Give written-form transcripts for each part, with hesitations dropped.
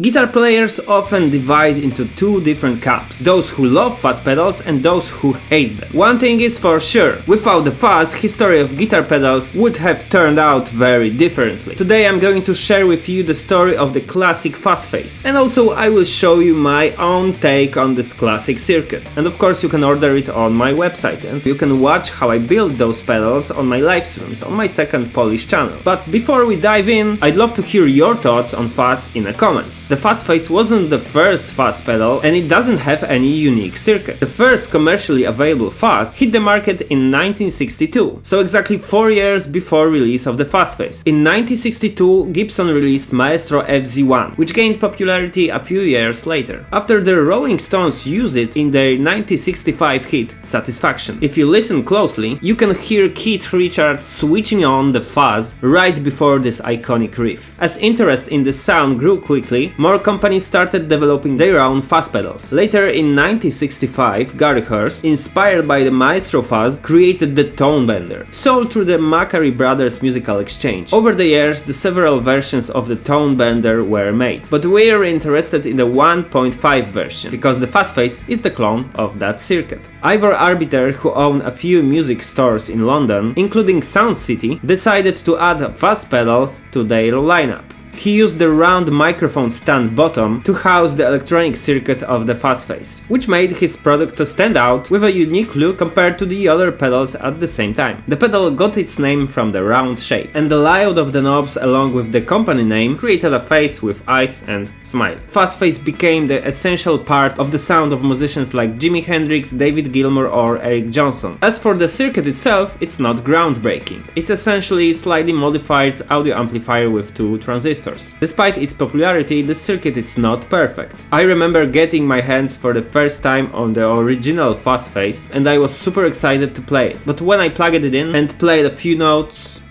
Guitar players often divide into two different camps, those who love fuzz pedals and those who hate them. One thing is for sure, without the fuzz, history of guitar pedals would have turned out very differently. Today I'm going to share with you the story of the classic Fuzz Face, and also I will show you my own take on this classic circuit. And of course you can order it on my website, and you can watch how I build those pedals on my live streams on my second Polish channel. But before we dive in, I'd love to hear your thoughts on fuzz in the comments. The Fuzz Face wasn't the first fuzz pedal, and it doesn't have any unique circuit. The first commercially available fuzz hit the market in 1962, so exactly 4 years before release of the Fuzz Face. In 1962, Gibson released Maestro FZ1, which gained popularity a few years later, after the Rolling Stones used it in their 1965 hit Satisfaction. If you listen closely, you can hear Keith Richards switching on the fuzz right before this iconic riff. As interest in the sound grew quickly, more companies started developing their own fuzz pedals. Later in 1965, Gary Hurst, inspired by the Maestro fuzz, created the Tone Bender, sold through the Macquarie Brothers Musical Exchange. Over the years, the several versions of the Tone Bender were made, but we're interested in the 1.5 version, because the Fuzz Face is the clone of that circuit. Ivor Arbiter, who owned a few music stores in London, including Sound City, decided to add a fuzz pedal to their lineup. He used the round microphone stand bottom to house the electronic circuit of the Fuzz Face, which made his product to stand out with a unique look compared to the other pedals at the same time. The pedal got its name from the round shape, and the layout of the knobs along with the company name created a face with eyes and smile. Fuzz Face became the essential part of the sound of musicians like Jimi Hendrix, David Gilmour or Eric Johnson. As for the circuit itself, it's not groundbreaking. It's essentially a slightly modified audio amplifier with two transistors. Despite its popularity, the circuit is not perfect. I remember getting my hands for the first time on the original Fuzz Face, and I was super excited to play it. But when I plugged it in and played a few notes,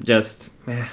just meh.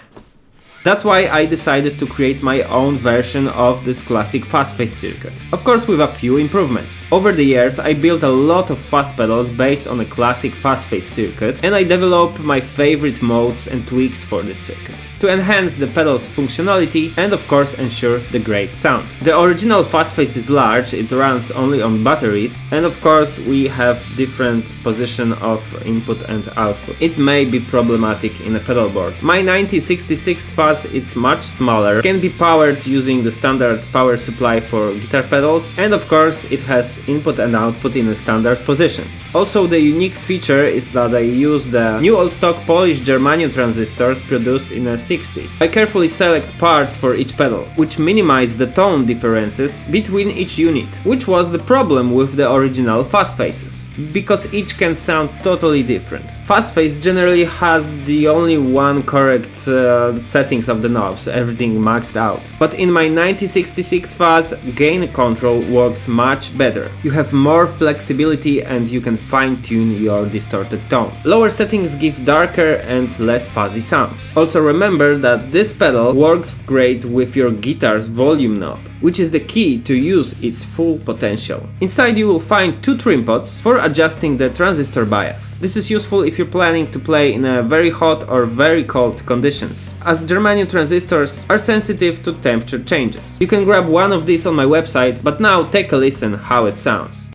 That's why I decided to create my own version of this classic Fuzz Face circuit. Of course with a few improvements. Over the years I built a lot of fuzz pedals based on a classic Fuzz Face circuit, and I developed my favorite modes and tweaks for this circuit, to enhance the pedal's functionality and of course ensure the great sound. The original Fuzz Face is large, it runs only on batteries, and of course we have different position of input and output. It may be problematic in a pedal board. My 1966 Fuzz is much smaller, can be powered using the standard power supply for guitar pedals, and of course it has input and output in the standard positions. Also the unique feature is that I use the new old stock Polish germanium transistors produced in the 60s. I carefully select parts for each pedal, which minimize the tone differences between each unit, which was the problem with the original Fuzz Faces, because each can sound totally different. Fuzz Face generally has the only one correct settings of the knobs, everything maxed out. But in my 1966 Fuzz, gain control works much better. You have more flexibility and you can fine-tune your distorted tone. Lower settings give darker and less fuzzy sounds. Also remember that this pedal works great with your guitar's volume knob, which is the key to use its full potential. Inside you will find two trim pots for adjusting the transistor bias. This is useful if you're planning to play in a very hot or very cold conditions, as germanium transistors are sensitive to temperature changes. You can grab one of these on my website, but now take a listen how it sounds.